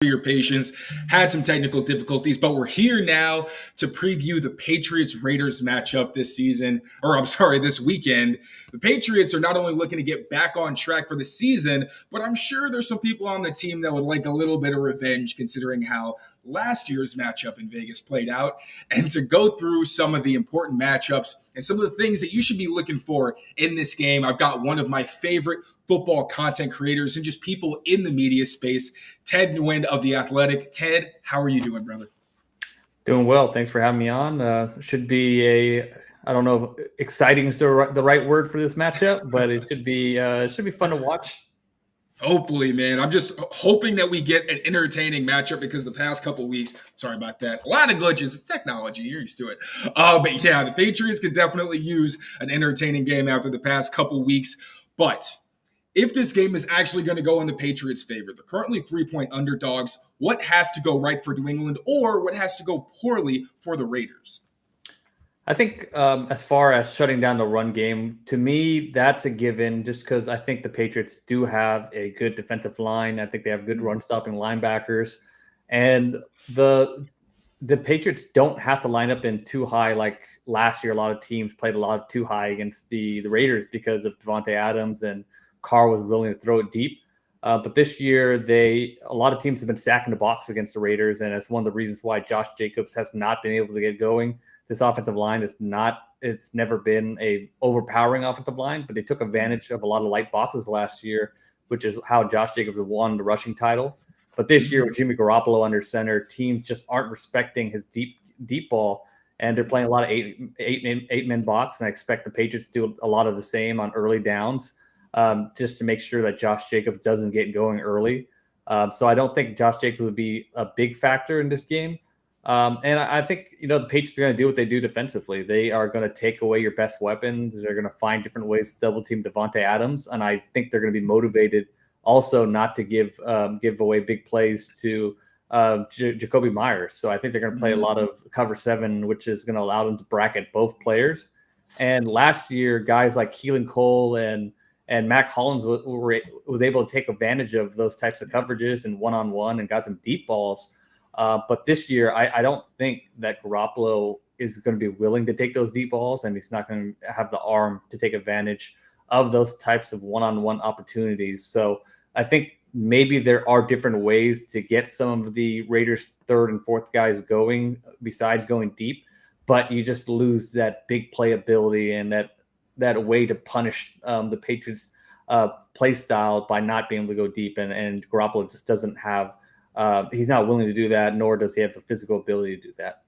your patience. Had some technical difficulties, but we're here now to preview the Patriots-Raiders matchup this weekend. The Patriots are not only looking to get back on track for the season, but I'm sure there's some people on the team that would like a little bit of revenge considering how last year's matchup in Vegas played out. And to go through some of the important matchups and some of the things that you should be looking for in this game, I've got one of my favorite football content creators and just people in the media space, Ted Nguyen of The Athletic. Ted, how are you doing, brother? Doing well. Thanks for having me on. Should be I don't know if exciting is the right word for this matchup, but it should be fun to watch. Hopefully, man. I'm just hoping that we get an entertaining matchup because the past couple weeks, sorry about that, a lot of glitches. Technology, you're used to it. But yeah, the Patriots could definitely use an entertaining game after the past couple weeks. But if this game is actually going to go in the Patriots' favor, they're currently 3-point underdogs. What has to go right for New England, or what has to go poorly for the Raiders? I think as far as shutting down the run game, to me, that's a given just because I think the Patriots do have a good defensive line. I think they have good run-stopping linebackers. And the Patriots don't have to line up in too high like last year. A lot of teams played a lot of too high against the Raiders because of Devontae Adams and Carr was willing to throw it deep. But this year, a lot of teams have been stacking the box against the Raiders, and it's one of the reasons why Josh Jacobs has not been able to get going. This offensive line it's never been a overpowering offensive line, but they took advantage of a lot of light boxes last year, which is how Josh Jacobs won the rushing title. But this year with Jimmy Garoppolo under center, teams just aren't respecting his deep ball, and they're playing a lot of eight-man box, and I expect the Patriots to do a lot of the same on early downs. Just to make sure that Josh Jacobs doesn't get going early. So I don't think Josh Jacobs would be a big factor in this game. And I think, the Patriots are going to do what they do defensively. They are going to take away your best weapons. They're going to find different ways to double team Devontae Adams. And I think they're going to be motivated also not to give away big plays to Jacoby Myers. So I think they're going to play a lot of cover 7, which is going to allow them to bracket both players. And last year, guys like Keelan Cole and Mac Hollins was able to take advantage of those types of coverages and one-on-one and got some deep balls. But this year, I don't think that Garoppolo is going to be willing to take those deep balls, and he's not going to have the arm to take advantage of those types of one-on-one opportunities. So I think maybe there are different ways to get some of the Raiders' third and fourth guys going besides going deep, but you just lose that big playability and that way to punish the Patriots' play style by not being able to go deep. And Garoppolo just doesn't have he's not willing to do that, nor does he have the physical ability to do that.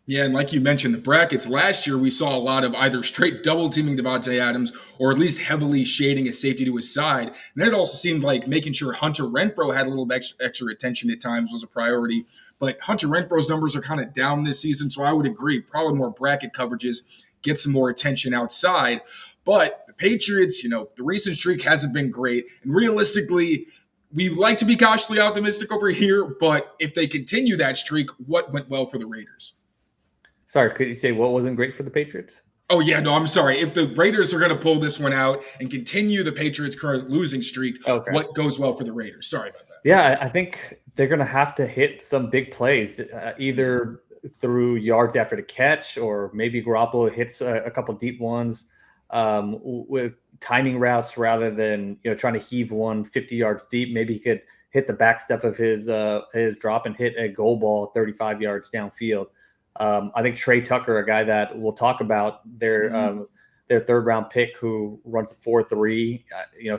Yeah, and like you mentioned, the brackets last year, we saw a lot of either straight double teaming Devontae Adams or at least heavily shading a safety to his side. And then it also seemed like making sure Hunter Renfrow had a little extra attention at times was a priority. But Hunter Renfrow's numbers are kind of down this season, so I would agree. Probably more bracket coverages, get some more attention outside. But the Patriots, the recent streak hasn't been great. And realistically, we like to be cautiously optimistic over here. But if they continue that streak, what went well for the Raiders? Sorry, could you say what wasn't great for the Patriots? Oh, yeah, no, I'm sorry. If the Raiders are going to pull this one out and continue the Patriots' current losing streak, What goes well for the Raiders? Sorry about that. Yeah, I think they're going to have to hit some big plays, either through yards after the catch, or maybe Garoppolo hits a couple deep ones with timing routes rather than trying to heave one 50 yards deep. Maybe he could hit the back step of his drop and hit a goal ball 35 yards downfield. I think Trey Tucker, a guy that we'll talk about, their third round pick who runs a 4.3,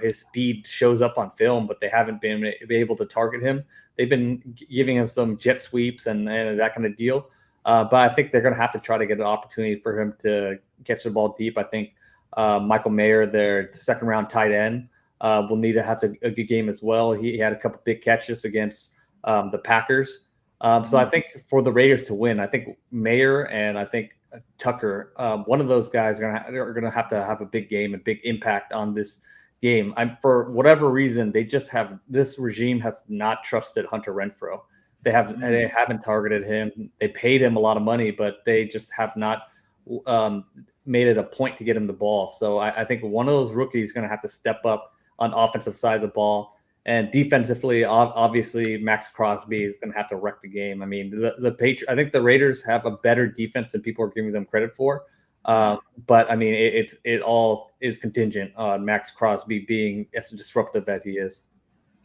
his speed shows up on film, but they haven't been able to target him. They've been giving him some jet sweeps and that kind of deal. But I think they're going to have to try to get an opportunity for him to catch the ball deep. I think Michael Mayer, their second round tight end, will need to have a good game as well. He had a couple big catches against the Packers. So I think for the Raiders to win, I think Mayer and I think Tucker, one of those guys are going to have a big game and big impact on this game. For whatever reason, this regime has not trusted Hunter Renfrow. They haven't targeted him. They paid him a lot of money, but they just have not made it a point to get him the ball. So I think one of those rookies is going to have to step up on offensive side of the ball And defensively, obviously, Maxx Crosby is going to have to wreck the game. I mean, I think the Raiders have a better defense than people are giving them credit for. But I mean, it all is contingent on Maxx Crosby being as disruptive as he is.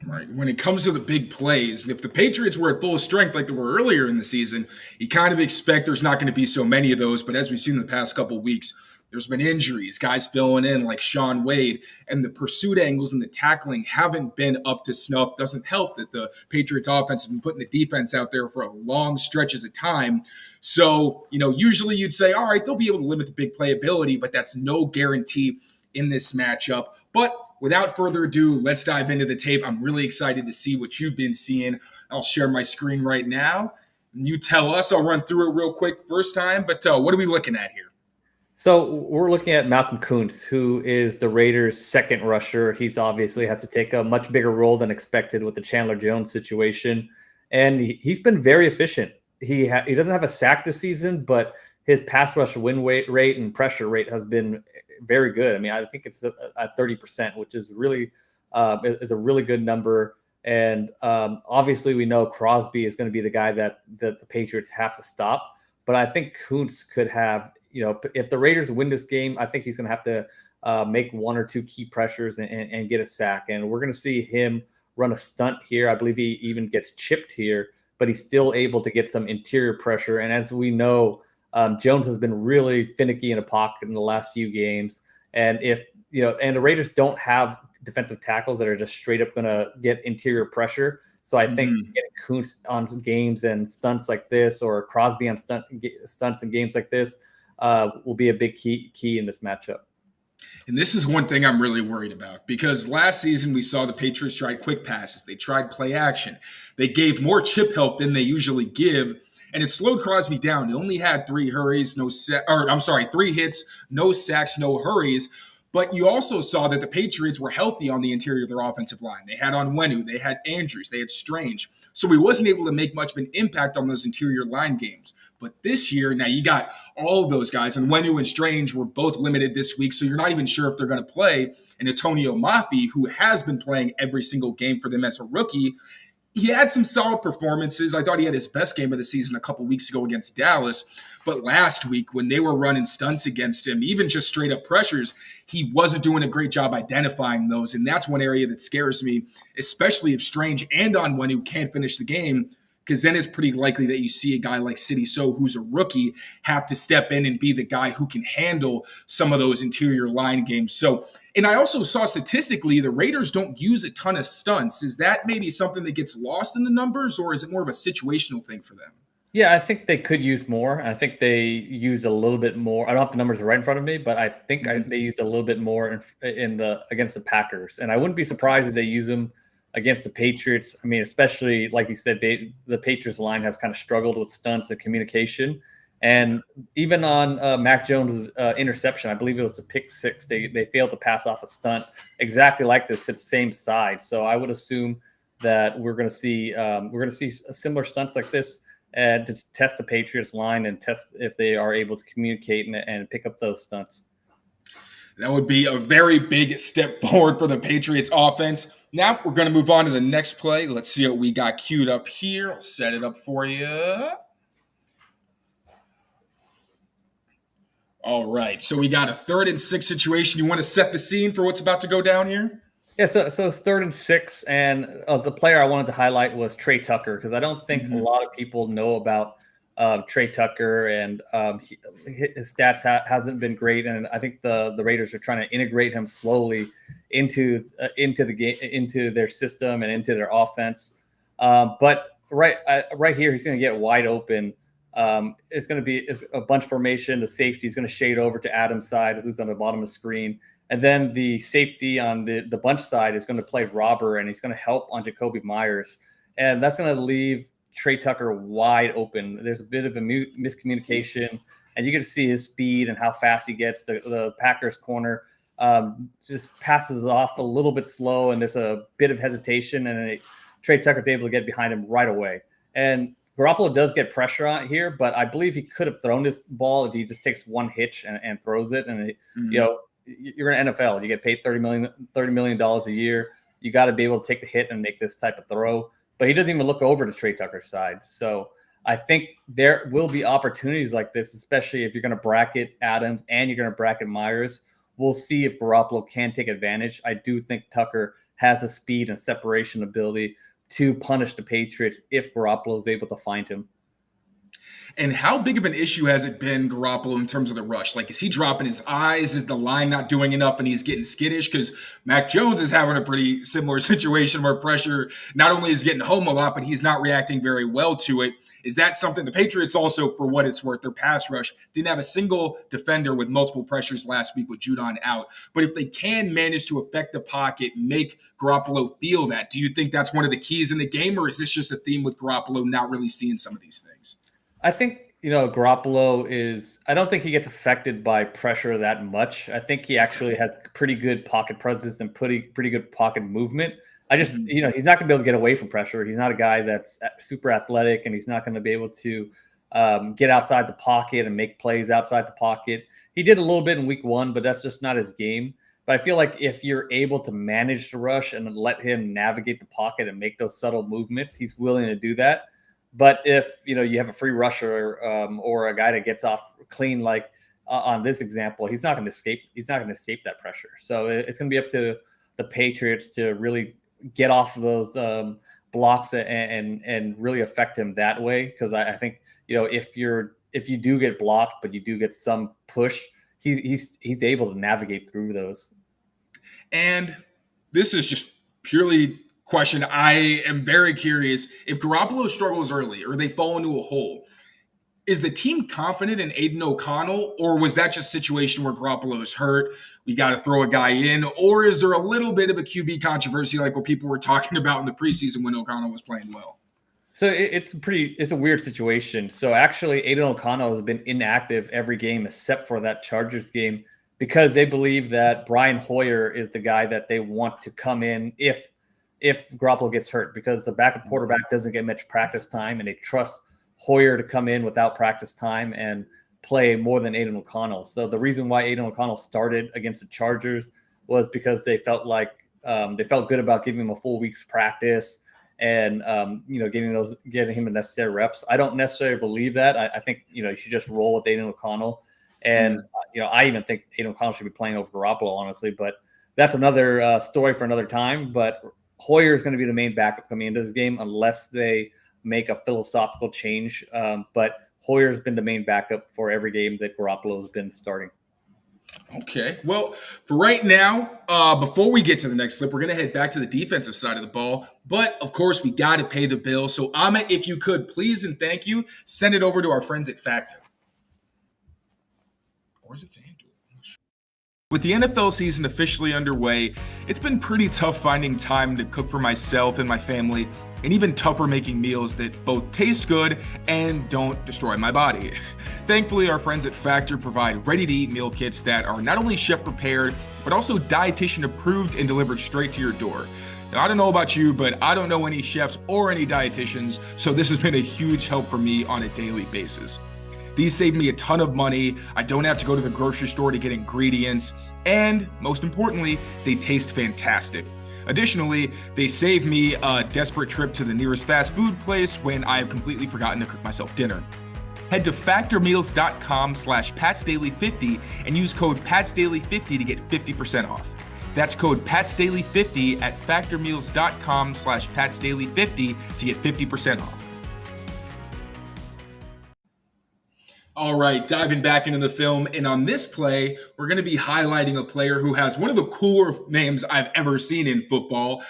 Right. When it comes to the big plays, if the Patriots were at full strength like they were earlier in the season, you kind of expect there's not going to be so many of those. But as we've seen in the past couple of weeks, there's been injuries, guys filling in like Sean Wade, and the pursuit angles and the tackling haven't been up to snuff. Doesn't help that the Patriots offense has been putting the defense out there for long stretches of time. So, usually you'd say, all right, they'll be able to limit the big playability, but that's no guarantee in this matchup. But without further ado, let's dive into the tape. I'm really excited to see what you've been seeing. I'll share my screen right now. You tell us. I'll run through it real quick first time. But what are we looking at here? So we're looking at Malcolm Kuntz, who is the Raiders' second rusher. He's obviously had to take a much bigger role than expected with the Chandler Jones situation. And he's been very efficient. He doesn't have a sack this season, but his pass rush win rate and pressure rate has been very good. I mean, I think it's at 30%, which is really is a really good number. And obviously, we know Crosby is going to be the guy that the Patriots have to stop. But I think Kuntz could have, if the Raiders win this game, I think he's going to have to make one or two key pressures and get a sack. And we're going to see him run a stunt here. I believe he even gets chipped here, but he's still able to get some interior pressure. And as we know, Jones has been really finicky in a pocket in the last few games. And and the Raiders don't have defensive tackles that are just straight up going to get interior pressure. So I think getting Kuntz on games and stunts like this, or Crosby on stunts and games like this, will be a big key in this matchup. And this is one thing I'm really worried about, because last season we saw the Patriots try quick passes. They tried play action. They gave more chip help than they usually give, and it slowed Crosby down. He only had 3 hits, no sacks, no hurries. But you also saw that the Patriots were healthy on the interior of their offensive line. They had Onwenu, they had Andrews, they had Strange. So he wasn't able to make much of an impact on those interior line games. But this year, now you got all of those guys. And Onwenu and Strange were both limited this week, so you're not even sure if they're going to play. And Antonio Mafi, who has been playing every single game for them as a rookie, he had some solid performances. I thought he had his best game of the season a couple weeks ago against Dallas. But last week, when they were running stunts against him, even just straight up pressures, he wasn't doing a great job identifying those. And that's one area that scares me, especially if Strange and Onwenu can't finish the game, because then it's pretty likely that you see a guy like Sidy Sow, who's a rookie, have to step in and be the guy who can handle some of those interior line games. So, and I also saw statistically the Raiders don't use a ton of stunts. Is that maybe something that gets lost in the numbers, or is it more of a situational thing for them? Yeah, I think they could use more. I think they use a little bit more. I don't have the numbers right in front of me, but I think they used a little bit more against the Packers. And I wouldn't be surprised if they use them against the Patriots. I mean, especially like you said, the Patriots line has kind of struggled with stunts and communication. And even on Mac Jones's interception, I believe it was a pick 6. They failed to pass off a stunt exactly like this at the same side. So I would assume that we're going to see similar stunts like this to test the Patriots line and test if they are able to communicate and pick up those stunts. That would be a very big step forward for the Patriots offense. Now we're going to move on to the next play. Let's see what we got queued up here. I'll set it up for you. All right, so we got a 3rd and 6 situation. You want to set the scene for what's about to go down here? Yeah, so it's 3rd and 6, and the player I wanted to highlight was Trey Tucker, because I don't think a lot of people know about Trey Tucker, and his stats hasn't been great, and I think the Raiders are trying to integrate him slowly into the game, into their system and into their offense. But right here, he's going to get wide open. It's going to be a bunch formation. The safety is going to shade over to Adam's side, who's on the bottom of the screen. And then the safety on the bunch side is going to play robber, and he's going to help on Jacoby Myers. And that's going to leave Trey Tucker wide open. There's a bit of a miscommunication, and you get to see his speed and how fast he gets. The Packers corner just passes off a little bit slow, and there's a bit of hesitation, and Trey Tucker's able to get behind him right away. And Garoppolo does get pressure on it here, but I believe he could have thrown this ball if he just takes one hitch and throws it. And you're in NFL, you get paid $30 million a year. you got to be able to take the hit and make this type of throw. But he doesn't even look over to Trey Tucker's side. So I think there will be opportunities like this, especially if you're going to bracket Adams and you're going to bracket Myers. We'll see if Garoppolo can take advantage. I do think Tucker has the speed and separation ability to punish the Patriots if Garoppolo is able to find him. And how big of an issue has it been, Garoppolo, in terms of the rush? Like, is he dropping his eyes? Is the line not doing enough and he's getting skittish? Because Mac Jones is having a pretty similar situation where pressure not only is getting home a lot, but he's not reacting very well to it. Is that something the Patriots also, for what it's worth, their pass rush didn't have a single defender with multiple pressures last week with Judon out. But if they can manage to affect the pocket, make Garoppolo feel that, do you think that's one of the keys in the game, or is this just a theme with Garoppolo not really seeing some of these things? I think, Garoppolo I don't think he gets affected by pressure that much. I think he actually has pretty good pocket presence and pretty good pocket movement. I just, he's not going to be able to get away from pressure. He's not a guy that's super athletic, and he's not going to be able to get outside the pocket and make plays outside the pocket. He did a little bit in week 1, but that's just not his game. But I feel like if you're able to manage the rush and let him navigate the pocket and make those subtle movements, he's willing to do that. But if you have a free rusher or a guy that gets off clean, like on this example, he's not going to escape. He's not going to escape that pressure. So it's going to be up to the Patriots to really get off of those blocks and really affect him that way. Because I think if you do get blocked, but you do get some push, he's able to navigate through those. And this is just purely question. I am very curious if Garoppolo struggles early or they fall into a hole. Is the team confident in Aiden O'Connell, or was that just a situation where Garoppolo is hurt? We got to throw a guy in, or is there a little bit of a QB controversy like what people were talking about in the preseason when O'Connell was playing well? So it's a weird situation. So actually, Aiden O'Connell has been inactive every game except for that Chargers game because they believe that Brian Hoyer is the guy that they want to come in if Garoppolo gets hurt, because the backup quarterback doesn't get much practice time, and they trust Hoyer to come in without practice time and play more than Aiden O'Connell. So the reason why Aiden O'Connell started against the Chargers was because they felt good about giving him a full week's practice and getting him the necessary reps. I don't necessarily believe that. I think you should just roll with Aiden O'Connell, and I even think Aiden O'Connell should be playing over Garoppolo, honestly. But that's another story for another time. But Hoyer is going to be the main backup coming into this game unless they make a philosophical change. But Hoyer's been the main backup for every game that Garoppolo has been starting. Okay. Well, for right now, before we get to the next slip, we're going to head back to the defensive side of the ball. But, of course, we got to pay the bill. So, Amit, if you could, please and thank you, send it over to our friends at Factor. Or is it Fanduel? With the NFL season officially underway, it's been pretty tough finding time to cook for myself and my family, and even tougher making meals that both taste good and don't destroy my body. Thankfully, our friends at Factor provide ready-to-eat meal kits that are not only chef-prepared, but also dietitian-approved and delivered straight to your door. Now, I don't know about you, but I don't know any chefs or any dietitians, so this has been a huge help for me on a daily basis. These save me a ton of money. I don't have to go to the grocery store to get ingredients. And most importantly, they taste fantastic. Additionally, they save me a desperate trip to the nearest fast food place when I have completely forgotten to cook myself dinner. Head to factormeals.com/PatsDaily50 and use code PatsDaily50 to get 50% off. That's code PatsDaily50 at factormeals.com/PatsDaily50 to get 50% off. All right, diving back into the film, and on this play, we're going to be highlighting a player who has one of the cooler names I've ever seen in football.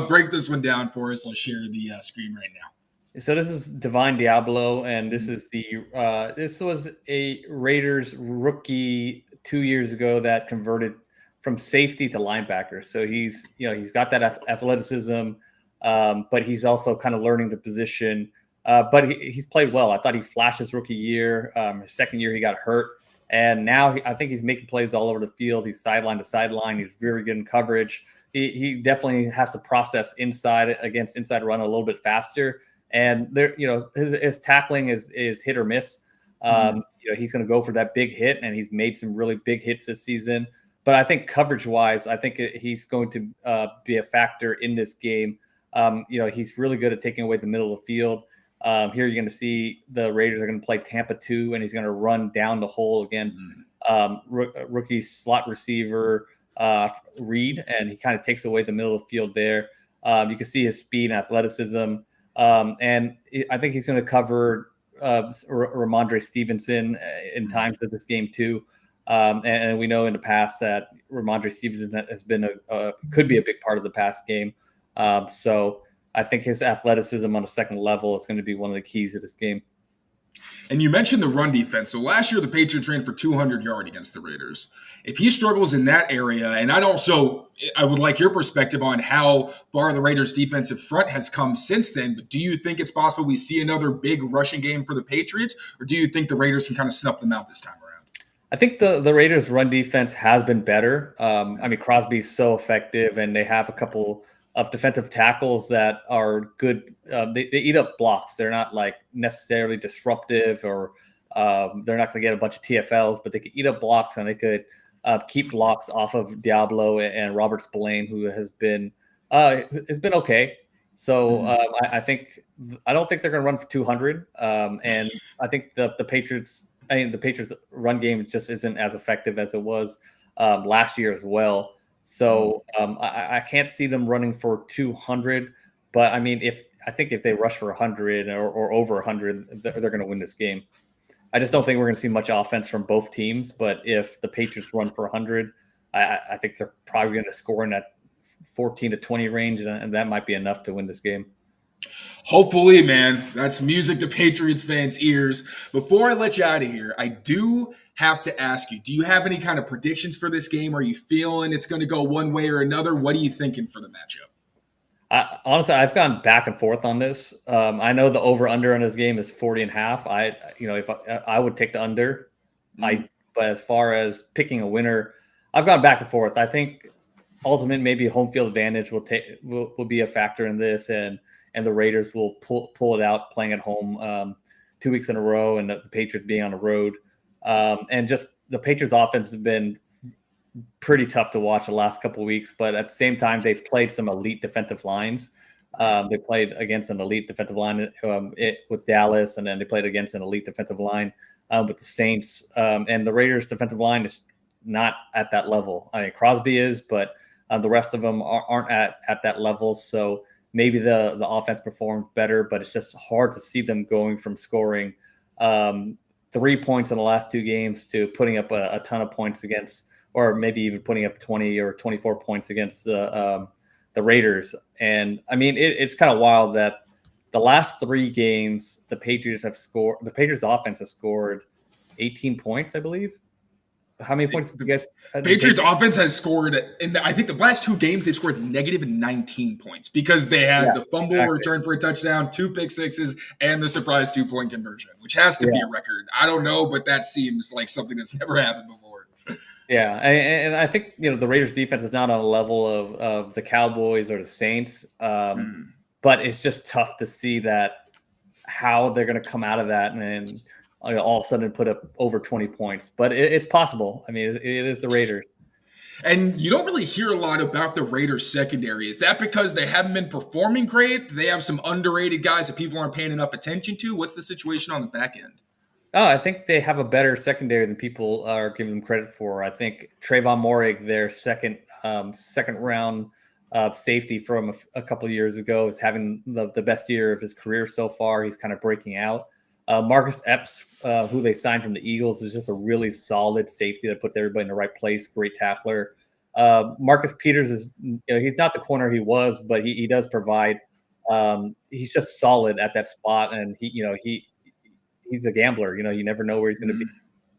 Break this one down for us. I'll share the screen right now. So this is Divine Diablo, and this is this was a Raiders rookie 2 years ago that converted from safety to linebacker. So he's got that athleticism, but he's also kind of learning the position. But he's played well. I thought he flashed his rookie year. His second year, he got hurt. And now I think he's making plays all over the field. He's sideline to sideline. He's very good in coverage. He definitely has to process inside run a little bit faster. And there, his tackling is hit or miss. He's going to go for that big hit, and he's made some really big hits this season. But I think coverage-wise, I think he's going to be a factor in this game. He's really good at taking away the middle of the field. Here you're going to see the Raiders are going to play Tampa 2, and he's going to run down the hole against rookie slot receiver Reed, and he kind of takes away the middle of the field there. You can see his speed and athleticism, and I think he's going to cover Ramondre Stevenson in times of this game too. And we know in the past that Ramondre Stevenson has been could be a big part of the pass game. So I think his athleticism on a second level is going to be one of the keys to this game. And you mentioned the run defense. So last year, the Patriots ran for 200 yards against the Raiders. If he struggles in that area, and I would like your perspective on how far the Raiders' defensive front has come since then. But do you think it's possible we see another big rushing game for the Patriots, or do you think the Raiders can kind of snuff them out this time around? I think the Raiders' run defense has been better. Crosby's so effective, and they have a couple of defensive tackles that are good. They eat up blocks. They're not like necessarily disruptive, or they're not going to get a bunch of TFLs, but they could eat up blocks, and they could keep blocks off of Diablo and Robert Spillane, who has been okay. So I don't think they're going to run for 200. And I think the Patriots run game just isn't as effective as it was last year as well. So I can't see them running for 200, but I mean, if they rush for 100 or over 100, they're going to win this game. I just don't think we're going to see much offense from both teams. But if the Patriots run for 100, I think they're probably going to score in that 14 to 20 range, and that might be enough to win this game. Hopefully, man. That's music to Patriots fans' ears. Before I let you out of here, I do have to ask you, do you have any kind of predictions for this game? Are you feeling it's going to go one way or another? What are you thinking for the matchup? Honestly, I've gone back and forth on this. I know the over-under on this game is 40.5. I would take the under. But as far as picking a winner, I've gone back and forth. I think ultimate maybe home field advantage will be a factor in this, and the Raiders will pull it out playing at home 2 weeks in a row, and the Patriots being on the road. And just the Patriots offense has been pretty tough to watch the last couple of weeks, but at the same time, they've played some elite defensive lines. They played against an elite defensive line with Dallas, and then they played against an elite defensive line with the Saints. And the Raiders' defensive line is not at that level. I mean, Crosby is, but the rest of them aren't at that level. So maybe the offense performed better, but it's just hard to see them going from scoring 3 points in the last two games to putting up a ton of points against, or maybe even putting up 20 or 24 points against the Raiders. And I mean, it's kind of wild that the last 3 games the Patriots offense has scored 18 points, I believe. How many points did you guys? Patriots offense has scored I think the last 2 games they've scored negative 19 points because they had the fumble return for a touchdown, 2 pick sixes, and the surprise 2-point conversion, which has to be a record. I don't know, but that seems like something that's never happened before. Yeah, and I think the Raiders defense is not on a level of the Cowboys or the Saints, but it's just tough to see that how they're going to come out of that and all of a sudden put up over 20 points. But it's possible. I mean, it is the Raiders. And you don't really hear a lot about the Raiders secondary. Is that because they haven't been performing great? Do they have some underrated guys that people aren't paying enough attention to? What's the situation on the back end? Oh, I think they have a better secondary than people are giving them credit for. I think Trayvon Moehrig, their second round safety from a couple of years ago, is having the best year of his career so far. He's kind of breaking out. Marcus Epps, who they signed from the Eagles, is just a really solid safety that puts everybody in the right place. Great tackler. Marcus Peters is, he's not the corner he was, but he does provide. He's just solid at that spot, and he's a gambler. You never know where he's going to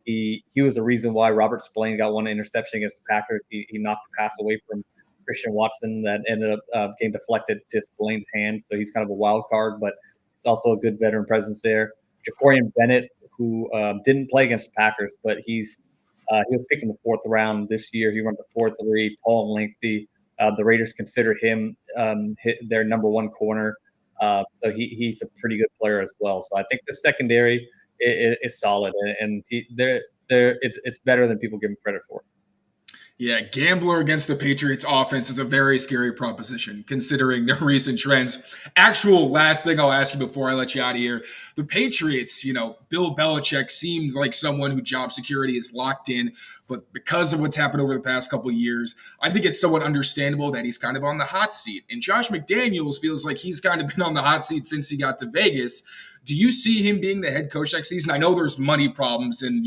be. He was the reason why Robert Spillane got one interception against the Packers. He knocked the pass away from Christian Watson that ended up getting deflected to Spillane's hands. So he's kind of a wild card, but it's also a good veteran presence there. Jacorian Bennett, who didn't play against the Packers, but he was picked in the 4th round this year. He runs a 4.3, tall and lengthy. The Raiders consider him their number 1 corner. So he's a pretty good player as well. So I think the secondary is solid, and it's better than people give him credit for. Yeah, gambler against the Patriots offense is a very scary proposition considering their recent trends. Actual last thing I'll ask you before I let you out of here. The Patriots, Bill Belichick seems like someone who job security is locked in, but because of what's happened over the past couple of years, I think it's somewhat understandable that he's kind of on the hot seat. And Josh McDaniels feels like he's kind of been on the hot seat since he got to Vegas. Do you see him being the head coach next season? I know there's money problems and,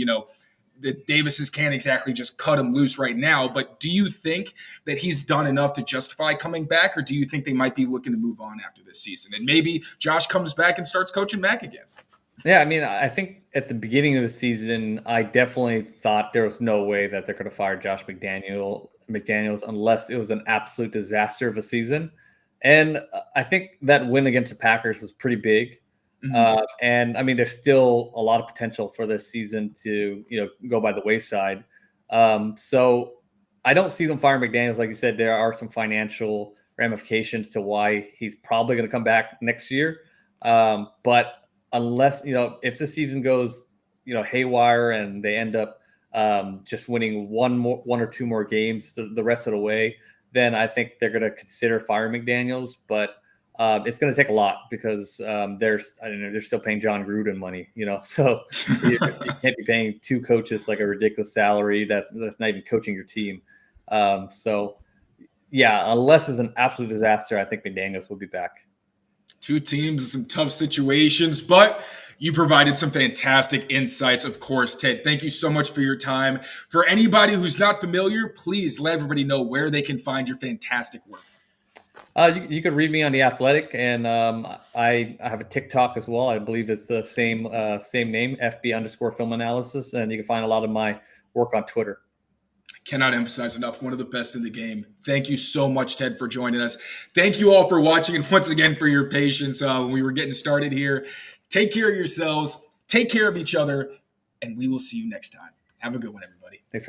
the Davises can't exactly just cut him loose right now, but do you think that he's done enough to justify coming back, or do you think they might be looking to move on after this season and maybe Josh comes back and starts coaching Mac again? Yeah, I mean, I think at the beginning of the season, I definitely thought there was no way that they're going to fire Josh McDaniels unless it was an absolute disaster of a season. And I think that win against the Packers was pretty big. Mm-hmm. And I mean, there's still a lot of potential for this season to, go by the wayside. So I don't see them firing McDaniels. Like you said, there are some financial ramifications to why he's probably going to come back next year. But unless, if the season goes, haywire and they end up just winning one or two more games the rest of the way, then I think they're going to consider firing McDaniels. But it's going to take a lot because they're still paying John Gruden money, so you can't be paying two coaches like a ridiculous salary that's not even coaching your team. So yeah, unless it's an absolute disaster, I think McDaniels will be back. Two teams in some tough situations, but you provided some fantastic insights, of course, Ted. Thank you so much for your time. For anybody who's not familiar, please let everybody know where they can find your fantastic work. You could read me on The Athletic, and I have a TikTok as well. I believe it's the same name, FB_film analysis, and you can find a lot of my work on Twitter. Cannot emphasize enough, one of the best in the game. Thank you so much, Ted, for joining us. Thank you all for watching, and once again for your patience when we were getting started here. Take care of yourselves, take care of each other, and we will see you next time. Have a good one, everybody. Thanks for